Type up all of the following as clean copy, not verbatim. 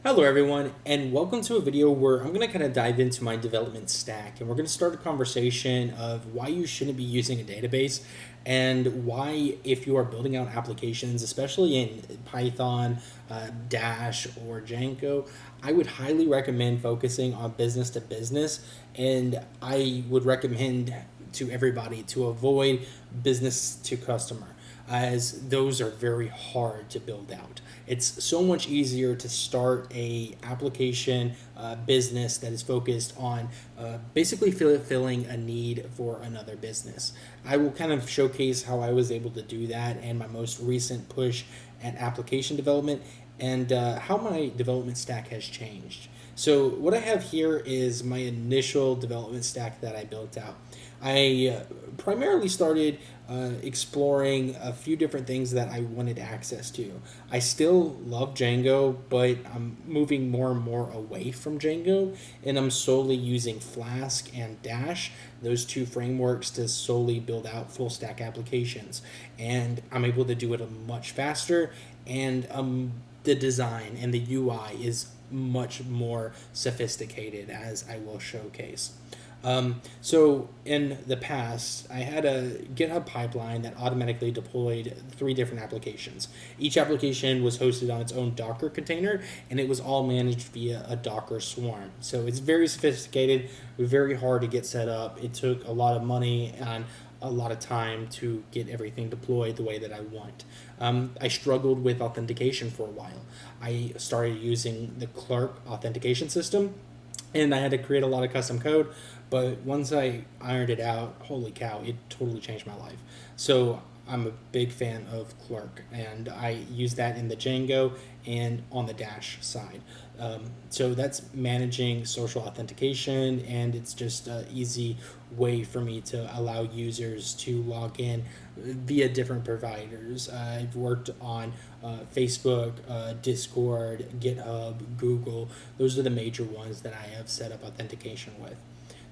Hello everyone, and welcome to a video where I'm going to kind of dive into my development stack, and we're going to start a conversation of why you shouldn't be using a database and why, if you are building out applications, especially in Python, Dash, or Django, I would highly recommend focusing on business to business, and I would recommend to everybody to avoid business to customer, as those are very hard to build out. It's so much easier to start a application business that is focused on basically filling a need for another business. I will kind of showcase how I was able to do that and my most recent push at application development and how my development stack has changed. So what I have here is my initial development stack that I built out. I primarily started exploring a few different things that I wanted access to. I still love Django, but I'm moving more and more away from Django, and I'm solely using Flask and Dash, those two frameworks, to solely build out full stack applications. And I'm able to do it much faster, and the design and the UI is much more sophisticated, as I will showcase. So in the past, I had a GitHub pipeline that automatically deployed 3 different applications. Each application was hosted on its own Docker container, and it was all managed via a Docker swarm. So it's very sophisticated, very hard to get set up. It took a lot of money and a lot of time to get everything deployed the way that I want. I struggled with authentication for a while. I started using the Clerk authentication system, and I had to create a lot of custom code. But once I ironed it out, holy cow, it totally changed my life. So I'm a big fan of Clerk, and I use that in the Django and on the Dash side. So that's managing social authentication, and it's just an easy way for me to allow users to log in via different providers. I've worked on Facebook, Discord, GitHub, Google. Those are the major ones that I have set up authentication with.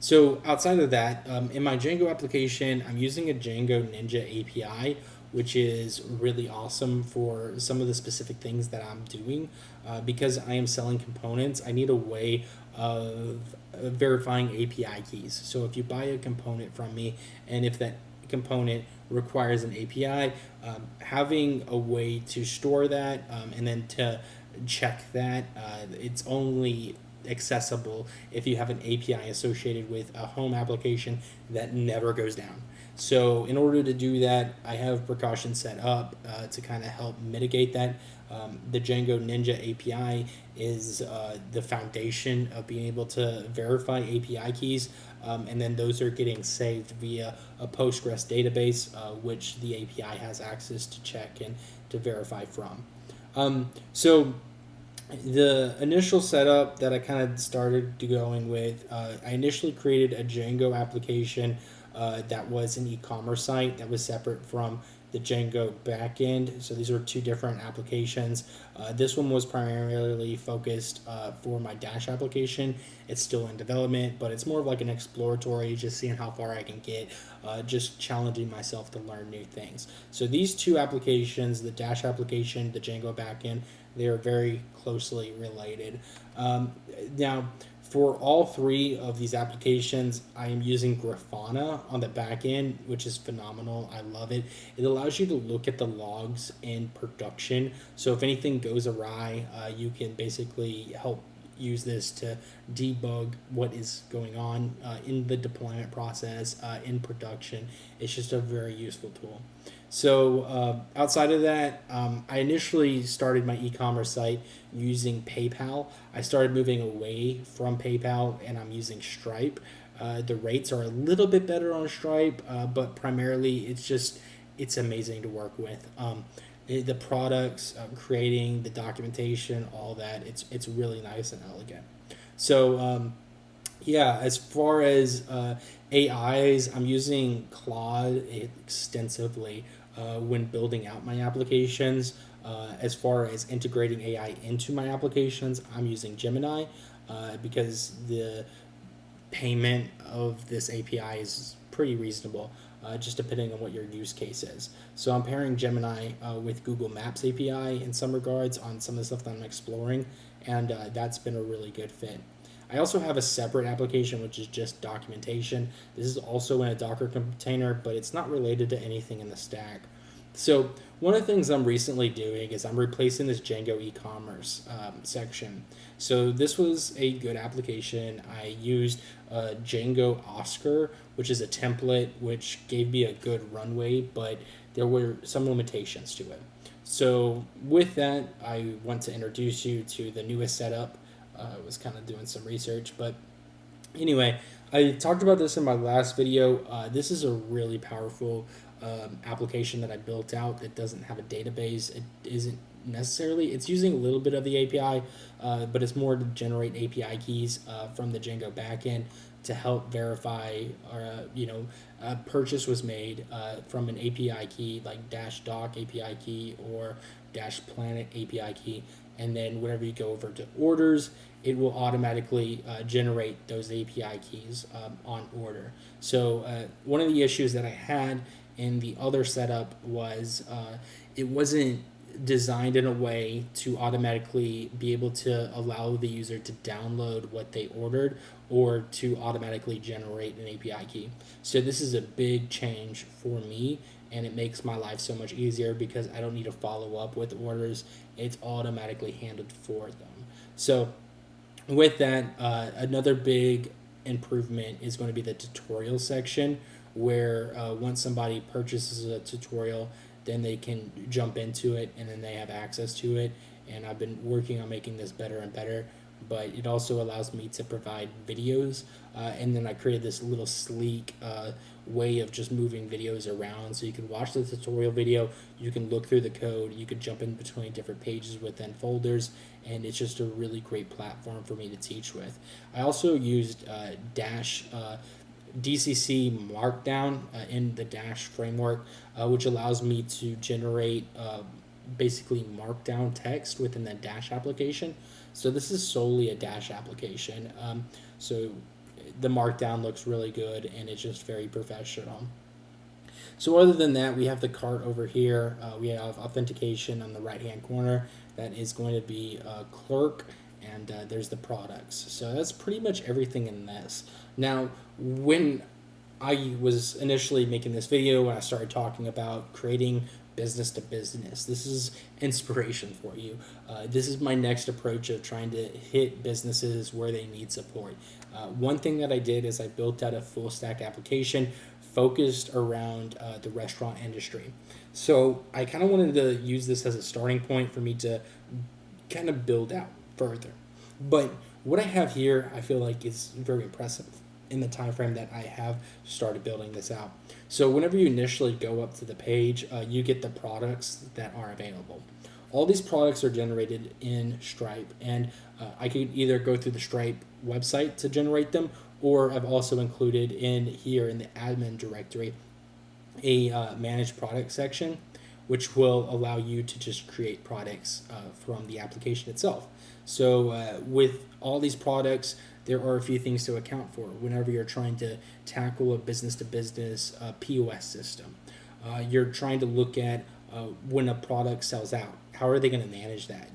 So outside of that, in my Django application, I'm using a Django Ninja API, which is really awesome for some of the specific things that I'm doing. Because I am selling components, I need a way of verifying API keys. So if you buy a component from me, and if that component requires an API, having a way to store that and then to check that, it's only accessible if you have an API associated with a home application that never goes down. So in order to do that, I have precautions set up to kind of help mitigate that. The Django Ninja API is the foundation of being able to verify API keys, and then those are getting saved via a Postgres database, which the API has access to check and to verify from. So the initial setup that I kind of started going with, I initially created a Django application that was an e-commerce site that was separate from the Django backend. So these are 2 different applications. This one was primarily focused for my Dash application. It's still in development, but it's more of like an exploratory, just seeing how far I can get, just challenging myself to learn new things. So these 2 applications, the Dash application, the Django backend, they are very closely related. Now, for all 3 of these applications, I am using Grafana on the back end, which is phenomenal. I love it. It allows you to look at the logs in production. So if anything goes awry, you can basically help use this to debug what is going on in the deployment process, in production. It's just a very useful tool. So outside of that, I initially started my e-commerce site using PayPal. I started moving away from PayPal, and I'm using Stripe. The rates are a little bit better on Stripe, but primarily it's amazing to work with. The products, creating the documentation, all that, it's really nice and elegant. So yeah, as far as AIs, I'm using Claude extensively when building out my applications. As far as integrating AI into my applications, I'm using Gemini because the payment of this API is pretty reasonable, just depending on what your use case is. So I'm pairing Gemini with Google Maps API in some regards on some of the stuff that I'm exploring, and that's been a really good fit. I also have a separate application which is just documentation. This is also in a Docker container, but it's not related to anything in the stack. So one of the things I'm recently doing is I'm replacing this Django e-commerce section. So this was a good application. I used Django Oscar, which is a template which gave me a good runway, but there were some limitations to it. So with that, I want to introduce you to the newest setup. I was kind of doing some research, but anyway, I talked about this in my last video. This is a really powerful application that I built out that doesn't have a database. It isn't necessarily, it's using a little bit of the API, but it's more to generate API keys from the Django backend to help verify a purchase was made from an API key like -doc API key or -planet API key. And then whenever you go over to orders, it will automatically generate those API keys on order. So one of the issues that I had in the other setup was it wasn't designed in a way to automatically be able to allow the user to download what they ordered or to automatically generate an API key. So this is a big change for me, and it makes my life so much easier because I don't need to follow up with orders. It's automatically handled for them. So with that, another big improvement is going to be the tutorial section, where once somebody purchases a tutorial, then they can jump into it and then they have access to it. And I've been working on making this better and better, but it also allows me to provide videos. And then I created this little sleek way of just moving videos around. So you can watch the tutorial video, you can look through the code, you could jump in between different pages within folders, and it's just a really great platform for me to teach with. I also used DCC Markdown in the Dash framework, which allows me to generate basically Markdown text within the Dash application. So this is solely a Dash application. So the Markdown looks really good, and it's just very professional. So other than that, we have the cart over here. We have authentication on the right-hand corner. That is going to be a clerk, and there's the products. So that's pretty much everything in this. Now, when I was initially making this video, when I started talking about creating business to business, this is inspiration for you. This is my next approach of trying to hit businesses where they need support. One thing that I did is I built out a full stack application focused around the restaurant industry. So I kind of wanted to use this as a starting point for me to kind of build out further. But what I have here, I feel like is very impressive in the time frame that I have started building this out. So whenever you initially go up to the page, you get the products that are available. All these products are generated in Stripe, and I could either go through the Stripe website to generate them, or I've also included in here in the admin directory a manage product section, which will allow you to just create products from the application itself. So with all these products, there are a few things to account for whenever you're trying to tackle a business-to-business POS system. You're trying to look at when a product sells out. How are they going to manage that?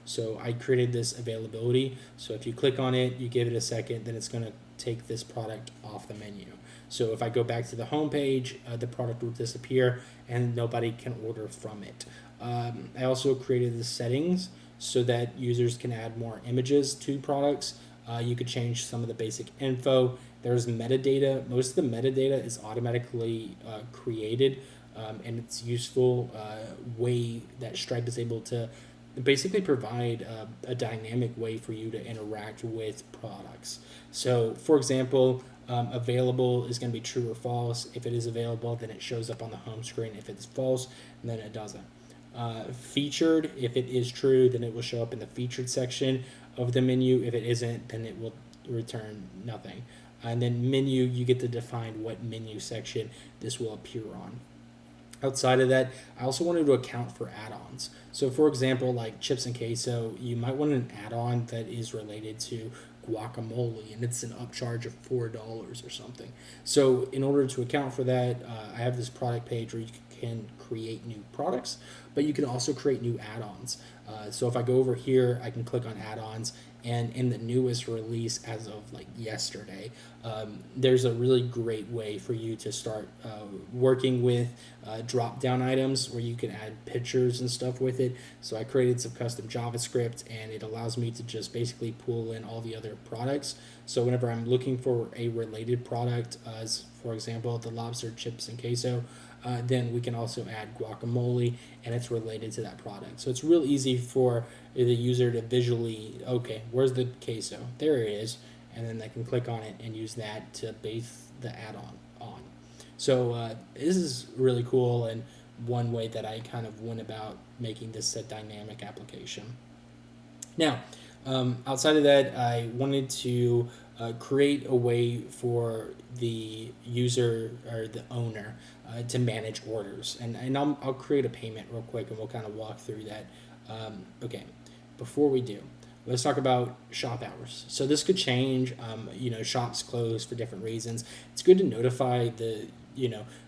So I created this availability. So if you click on it, you give it a second, then it's going to take this product off the menu. So if I go back to the home page, the product will disappear and nobody can order from it. I also created the settings so that users can add more images to products. You could change some of the basic info. There's metadata. Most of the metadata is automatically created, and it's useful way that Stripe is able to basically provide a dynamic way for you to interact with products. So for example, available is going to be true or false. If it is available, then it shows up on the home screen. If it's false, then it doesn't. Featured, if it is true, then it will show up in the featured section of the menu. If it isn't, then it will return nothing. And then menu, you get to define what menu section this will appear on. Outside of that, I also wanted to account for add-ons. So for example, like chips and queso, you might want an add-on that is related to guacamole, and it's an upcharge of $4 or something. So in order to account for that, I have this product page where you can create new products, but you can also create new add-ons. So if I go over here, I can click on add-ons, and in the newest release as of like yesterday, there's a really great way for you to start working with drop-down items where you can add pictures and stuff with it. So I created some custom JavaScript, and it allows me to just basically pull in all the other products. So whenever I'm looking for a related product, as for example the lobster chips and queso, then we can also add guacamole, and it's related to that product. So it's real easy for the user to visually, okay, where's the queso? There it is, and then they can click on it and use that to base the add-on on. So this is really cool, and one way that I kind of went about making this a dynamic application. Now, outside of that, I wanted to create a way for the user or the owner to manage orders. And I'll create a payment real quick, and we'll kind of walk through that. Okay, before we do, let's talk about shop hours. So this could change. Shops close for different reasons. It's good to notify the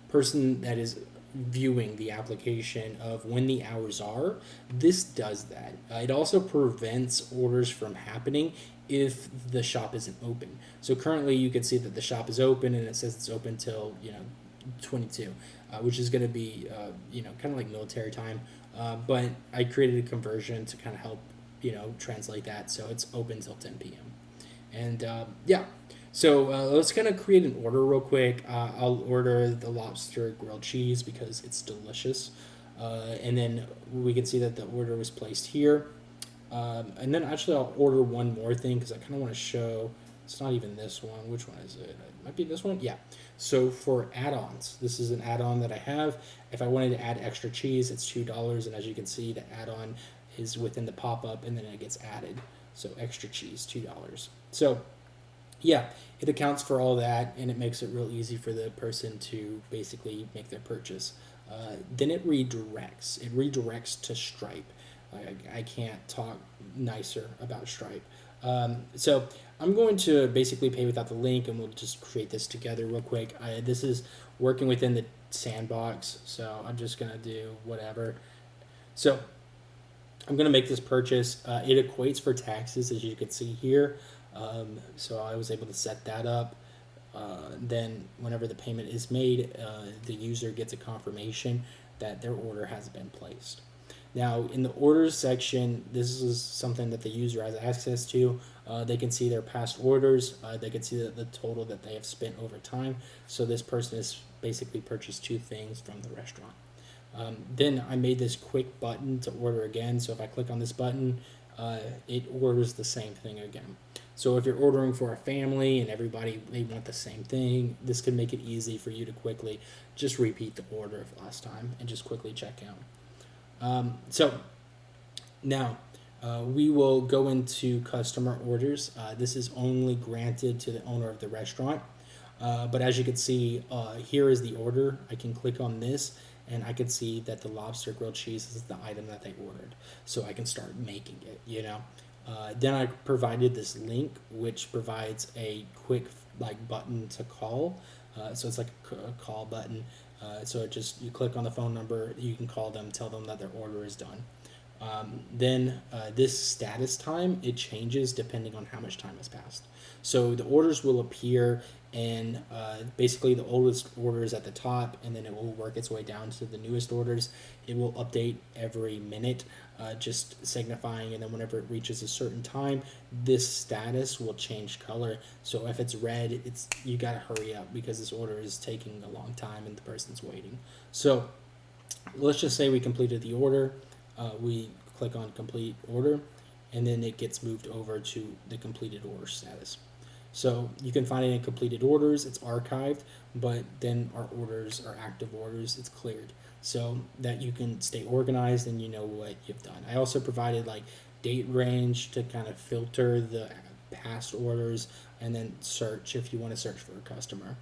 person that is viewing the application of when the hours are. This does that. It also prevents orders from happening if the shop isn't open. So currently you can see that the shop is open, and it says it's open till 22, which is going to be kind of like military time. But I created a conversion to kind of help translate that, so it's open till 10 p.m. And so let's kind of create an order real quick. I'll order the lobster grilled cheese because it's delicious. And then we can see that the order was placed here. And then actually I'll order one more thing because I kind of want to show, it's not even this one. Which one is it? It might be this one. Yeah. So for add-ons, this is an add-on that I have. If I wanted to add extra cheese, it's $2. And as you can see, the add-on is within the pop-up, and then it gets added. So extra cheese, $2. So yeah, it accounts for all that, and it makes it real easy for the person to basically make their purchase. Then it redirects. It redirects to Stripe. I can't talk nicer about Stripe. So I'm going to basically pay without the link, and we'll just create this together real quick. This is working within the sandbox, so I'm just going to do whatever. So I'm going to make this purchase. It equates for taxes, as you can see here. So I was able to set that up. Then whenever the payment is made, the user gets a confirmation that their order has been placed. Now in the orders section, this is something that the user has access to. They can see their past orders. They can see the total that they have spent over time. So this person has basically purchased 2 things from the restaurant. Then I made this quick button to order again. So if I click on this button, it orders the same thing again. So if you're ordering for a family and everybody, they want the same thing, this can make it easy for you to quickly just repeat the order of last time and just quickly check out. So now we will go into customer orders. This is only granted to the owner of the restaurant. But as you can see, here is the order. I can click on this, and I can see that the lobster grilled cheese is the item that they ordered. So I can start making it, Then I provided this link, which provides a quick button to call. So it's like a call button. So you click on the phone number, you can call them, tell them that their order is done. Then this status time, it changes depending on how much time has passed. So the orders will appear, and basically the oldest order is at the top, and then it will work its way down to the newest orders. It will update every minute, just signifying, and then whenever it reaches a certain time, this status will change color. So if it's red, you gotta hurry up because this order is taking a long time and the person's waiting. So let's just say we completed the order. We click on complete order, and then it gets moved over to the completed order status. So you can find it in completed orders, it's archived, but then our orders are active orders, it's cleared, so that you can stay organized and you know what you've done. I also provided date range to kind of filter the past orders, and then search if you want to search for a customer.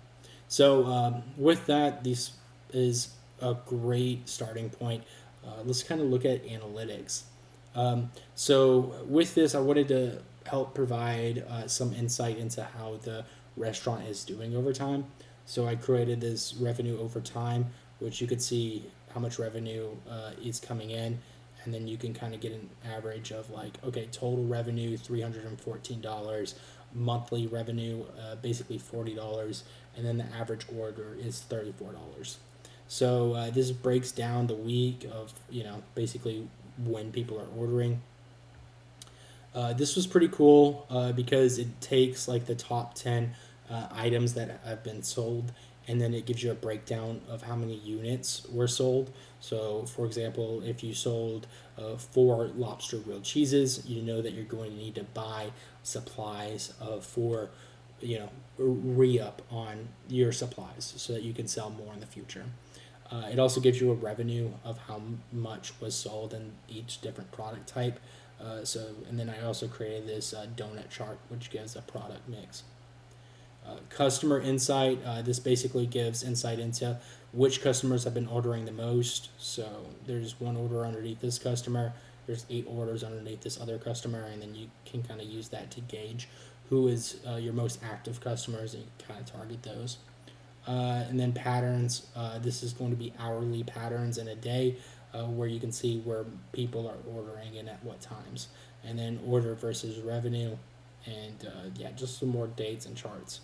So with that, this is a great starting point. Let's kind of look at analytics. So with this, I wanted to help provide some insight into how the restaurant is doing over time. So I created this revenue over time, which you could see how much revenue is coming in, and then you can kind of get an average of like, okay, total revenue $314, monthly revenue basically $40, and then the average order is $34. So this breaks down the week of, basically when people are ordering. This was pretty cool because it takes like the top 10 items that have been sold, and then it gives you a breakdown of how many units were sold. So, for example, if you sold 4 lobster grilled cheeses, you know that you're going to need to buy supplies for, re-up on your supplies so that you can sell more in the future. It also gives you a revenue of how much was sold in each different product type. And then I also created this donut chart, which gives a product mix. Customer insight, this basically gives insight into which customers have been ordering the most. So there's 1 order underneath this customer, there's 8 orders underneath this other customer, and then you can kind of use that to gauge who is your most active customers, and you can kind of target those. And then patterns, this is going to be hourly patterns in a day, where you can see where people are ordering and at what times. And then order versus revenue, and just some more dates and charts.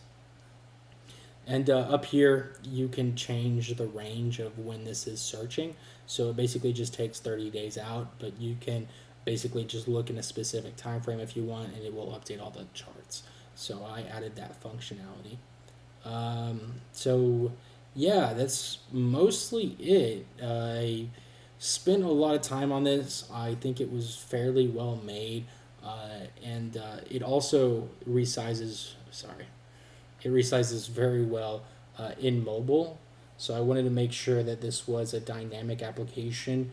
And up here, you can change the range of when this is searching. So it basically just takes 30 days out, but you can basically just look in a specific time frame if you want, and it will update all the charts. So I added that functionality. That's mostly it. I spent a lot of time on this. I think it was fairly well made, and it also resizes. It resizes very well in mobile. So I wanted to make sure that this was a dynamic application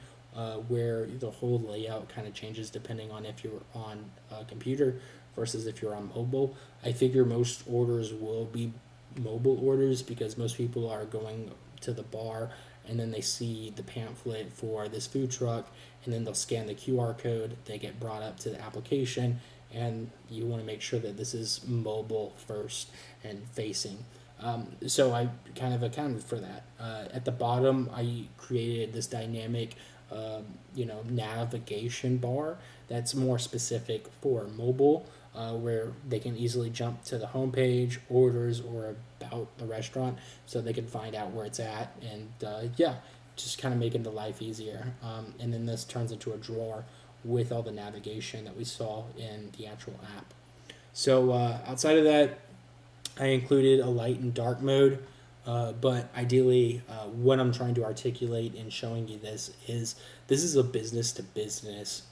where the whole layout kind of changes depending on if you're on a computer versus if you're on mobile. I figure most orders will be mobile orders because most people are going to the bar and then they see the pamphlet for this food truck, and then they'll scan the QR code, they get brought up to the application, and you want to make sure that this is mobile first and facing. So I kind of accounted for that. At the bottom, I created this dynamic navigation bar that's more specific for mobile, where they can easily jump to the homepage, orders, or about the restaurant, so they can find out where it's at, and just kind of making the life easier. And then this turns into a drawer with all the navigation that we saw in the actual app. So outside of that, I included a light and dark mode, but ideally what I'm trying to articulate in showing you this is a business-to-business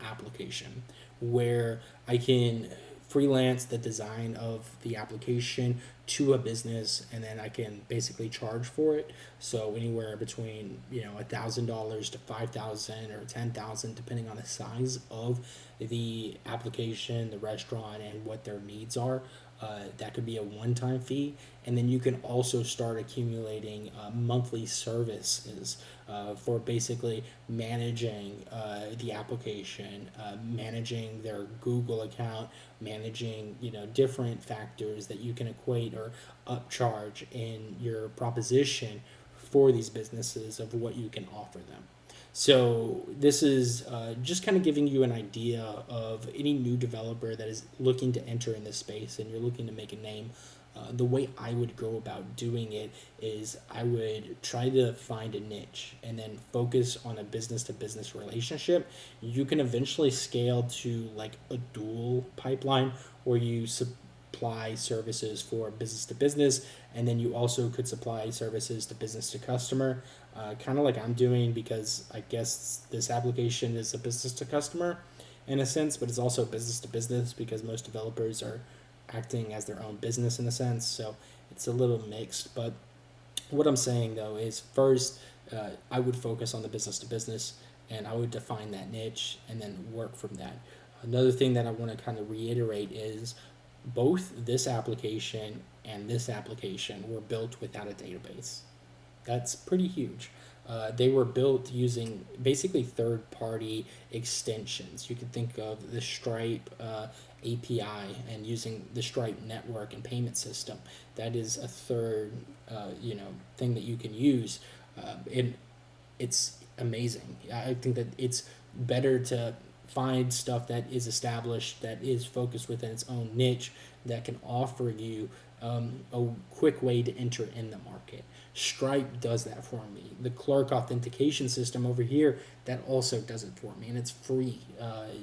application where I can freelance the design of the application to a business, and then I can basically charge for it. So anywhere between $1,000 to $5,000 or $10,000, depending on the size of the application, the restaurant, and what their needs are. That could be a one-time fee, and then you can also start accumulating monthly services for basically managing the application, managing their Google account, managing different factors that you can equate or upcharge in your proposition for these businesses of what you can offer them. So this is just kind of giving you an idea of any new developer that is looking to enter in this space and you're looking to make a name. The way I would go about doing it is I would try to find a niche and then focus on a business-to-business relationship. You can eventually scale to like a dual pipeline where you supply services for business-to-business, and then you also could supply services to business-to-customer. Kind of like I'm doing, because I guess this application is a business to customer in a sense, but it's also business to business because most developers are acting as their own business in a sense. So it's a little mixed. But what I'm saying though is first, I would focus on the business to business and I would define that niche and then work from that. Another thing that I want to kind of reiterate is both this application and this application were built without a database. That's pretty huge. They were built using basically third-party extensions. You could think of the Stripe API and using the Stripe network and payment system. That is a third, thing that you can use. And it's amazing. I think that it's better to find stuff that is established, that is focused within its own niche, that can offer you a quick way to enter in the market. Stripe does that for me. The clerk authentication system over here, that also does it for me, and it's free.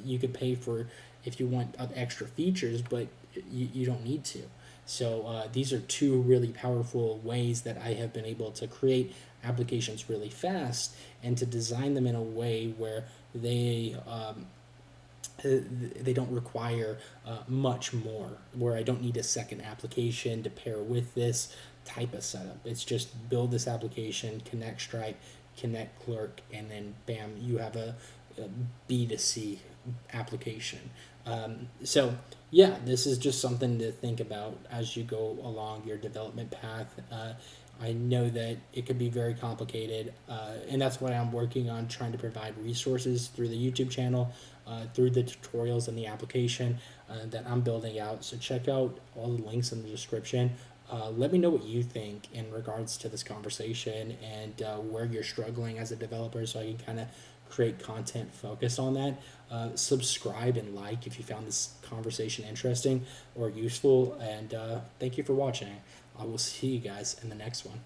You could pay for if you want extra features, but you don't need to. So these are two really powerful ways that I have been able to create applications really fast and to design them in a way where they don't require much more, where I don't need a second application to pair with this type of setup. It's just build this application, connect Stripe, connect Clerk, and then bam, you have a B2C application. So yeah, this is just something to think about as you go along your development path. I know that it could be very complicated, and that's why I'm working on trying to provide resources through the YouTube channel, through the tutorials and the application that I'm building out. So check out all the links in the description. Let me know what you think in regards to this conversation and where you're struggling as a developer, so I can kind of create content focused on that. Subscribe and like if you found this conversation interesting or useful, and thank you for watching. I will see you guys in the next one.